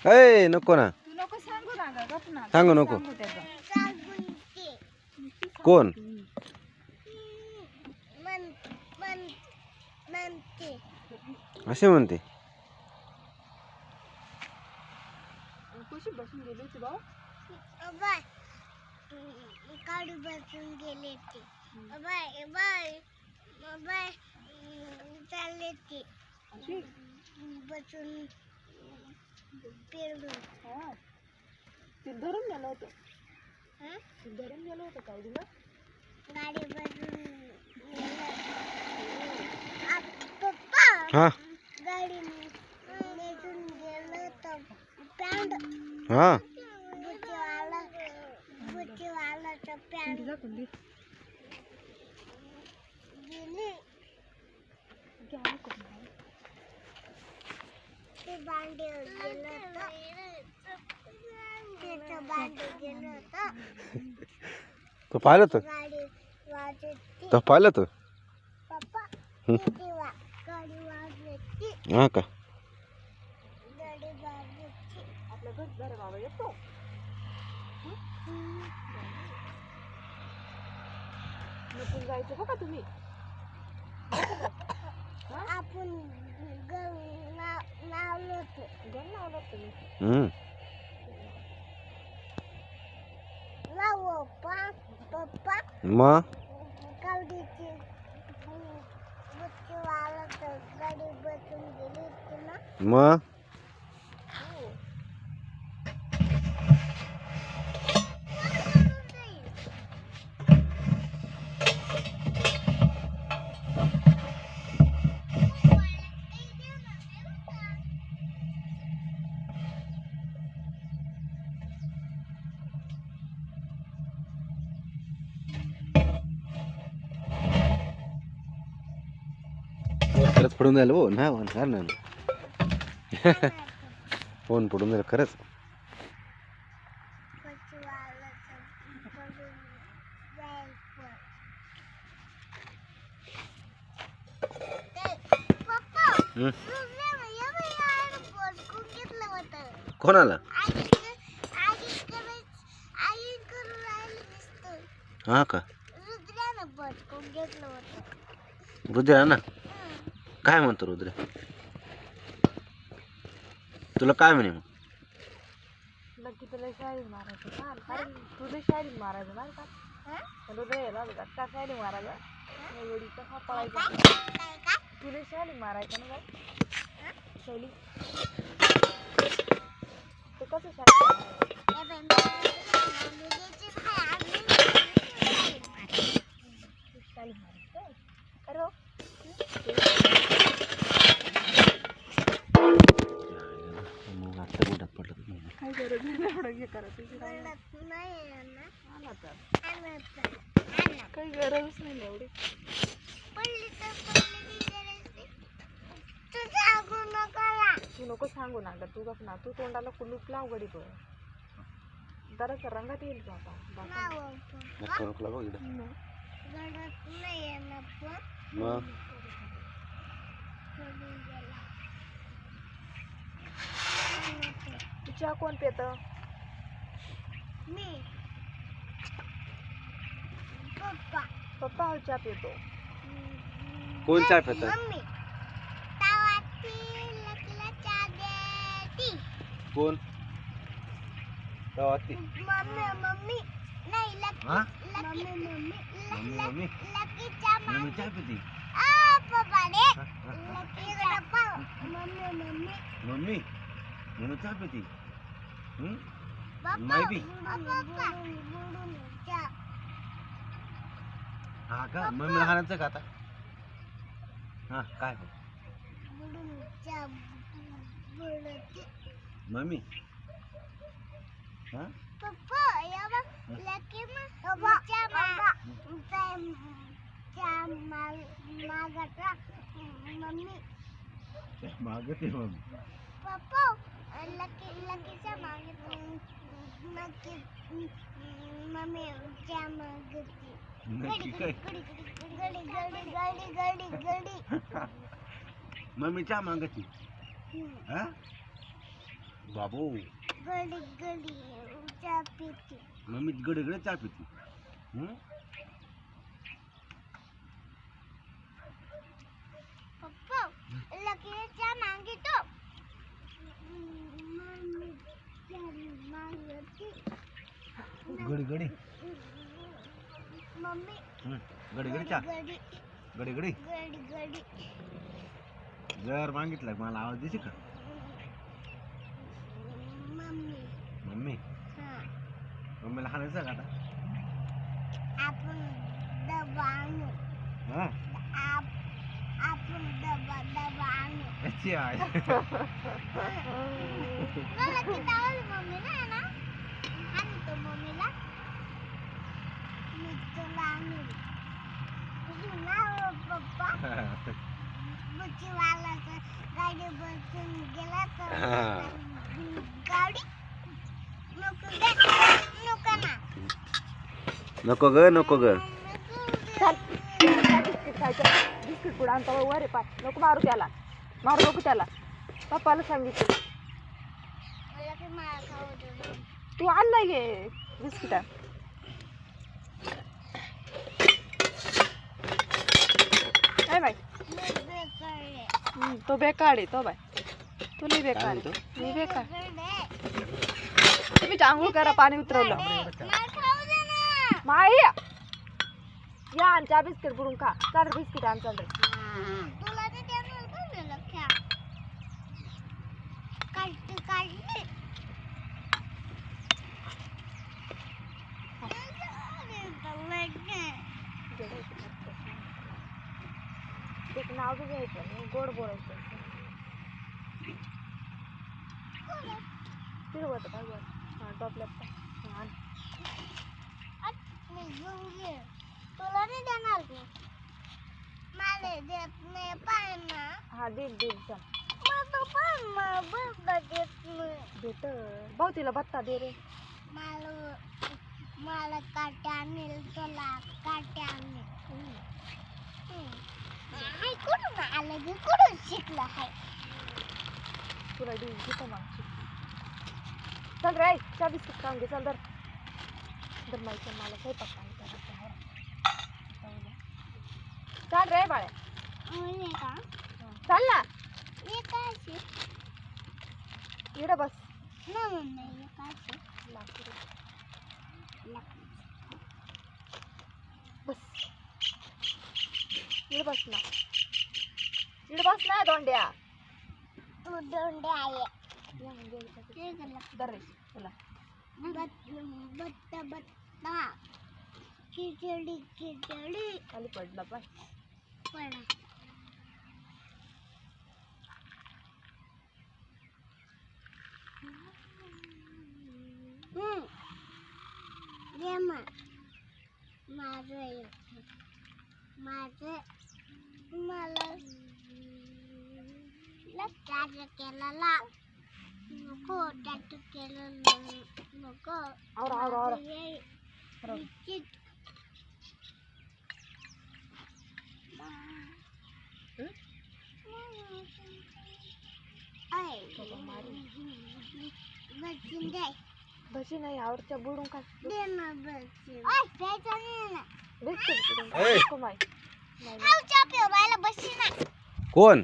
ए नको ना, तू नको सांगू ना ग, गप ना. सांगू नको. सांगू त्याचं. कोण असे म्हणते? कशी बसून गेली होती भाऊ? काढू बसून गेले ते बाय बाय बाय चालले ते अशी? बसून पेरून हा. ते धरून गेलं होतं. हं? ते धरून गेलं होतं काय दिलं? गाडी बसून पप्पा हा गाडी बसून गेलो तर पॅन्ट हा बुचीवाला तर पॅन्ट दाखवून दे. गेली घ्या नको. ते भांडे गेलं होतं त्याचं भांडे गेलं होतं तो पाहिलं तर गाडी वाजवती तो पाहिलं तर पप्पा किती गाडी वाजवती हा का गाडी वाजवती आपल्या घर जरा बाबा येतो. नसून जायचं बघा तुम्ही. आपण लावलं होतं गण लावलं तुम्ही. लावो पप्पा मग गाडीची बुचीवाला तर गाडी बसून गेली होती ना मग खरंच पडून जाईल हो ना म्हणणार ना फोन पडून जाईल खरंच. बुचीवाला तर पडून जाईल पप्पा हं? बसकून घेतलं होतं कोणाला? आई करून राहिलं दिसतं हा का रुद्रानं बसकून घेतलं होतं रुद्र ना काय म्हणतो रुद्र? तुला काय म्हणे मग? नक्की तुला शाळी मारायचं का? कारण तुला शाळी मारायचं ना का? रुद्र यायला का शाळी मारायचं? एवढी कसा पळायचा? तुला शाळी मारायचं ना काय? शैली ते कसं शाळी शाळी मारायचं? अरे हो. मग आता बुडात पडलं काही गरज नाही एवढं हे करायचं. आला तर काही गरजच नाही एवढी. तू नको सांगू ना ग. तू गप ना. तू तोंडाला कुलूप लाव गडी बघ. जरासा रंगात येईल का आता? नको बघ इकडं. मग तू चहा कोण पेत? मी पप्पा पप्पा चहा पितो. कोण चहा पितं? मम्मी तावाची लकीला चहा देती कोण गावातली? मम्मी नाही हा? लकी चहा मम्मी चहा पिते? पप्पा रे लकी पप्पा मम्मी मम्मी म्हणून चहा पिते? पप्पा माय बी? पप्पा बुडून चहा हा का मम्मी लहानाचं का आता? हा काय हो बुडून चहा बुडते मम्मी हा पप्पा या बघ लकी मग चहा मागता मम्मी मागते मम्मी पप्पा लकीच्या मागे नक्की मम्मी चहा मागते नक्की काय? गडी गडी गडी गडी गडी गडी मम्मी चहा मागती हा बाबू गडी गडी चहा पिते. मम्मी गडे गडे चहा पिती पप्पा लकीने चहा मागितो. मम्मी चहा मागती. गडी गडी मम्मी गडी गडी चहा गडी गडी गडी गडी गडी जर मागितलं मला आवाज देशील का मम्मी मम्मी हा मम्मीला हाणायचं का आता आपण डबा आणू. हा आपण डबा आणू. अच्छी आहे मला किती आवडली मम्मीला आहे ना. आणतो मम्मीला. मी तुला आणू. तुझं नाव पप्पा बुचीवालाचं गाडी बसून गेला तर गाडी नको दे नको ना. नको ग नको ग चल बिस्किट खायचं बिस्किट पुढे आणता वर आहे पाय नको मारू त्याला मारू नको त्याला पप्पाला सांगितलं मला की मला खाऊ दे. तू आणलाय घे बिस्किट काय बाय तो बेकार आहे तो बाय तू नाही बेकार आहे मी बेकार तुम्ही आंघोळ करा पाणी उतरवलं माई या आणि चहा बिस्किट बुडून खा चाल बिस्किट आण चाल रे तुला ते देणार का मी लक्ष्या काढते काढते. एक नाव बी घ्यायचं नाही गोड बोलायचं फिरवत काय बोल हां टॉपल्यात हां तुला नाही देणार की मला देत नाही पाय ना. हां देईल देईल चल मला पण बघता देत नाही. देत भाऊ तिला बत्ता दे रे मला काटे आणेल तुला काटे आणेल. हाय कुठून आलं ग कुठून शिकलं हाय. तुला देईल तिथं मागची चल रे चहा बिस्किट खाऊन घे चल दर दर माहिती मला स्वयंपाक पाणी करायचं आहे चल रे बाळ्या म्हणजे का चल ना ये काय इकडं बस ना मम्मी ये काय बस इकडे बस ना इकडे बस ना दोंड्या तू दोंडे आहे. दर रे तुला बत्ता बत्ता खिचडी खिचडी खाली पडला पाय पडा. माझं मला टॅटू केलेला नको. टॅटू केलेला नको. आवरा आवरा आवरा बशी नाही आवडच्या बुडून काय बिस्किट बुडून काय नको माय बशी ना. कोण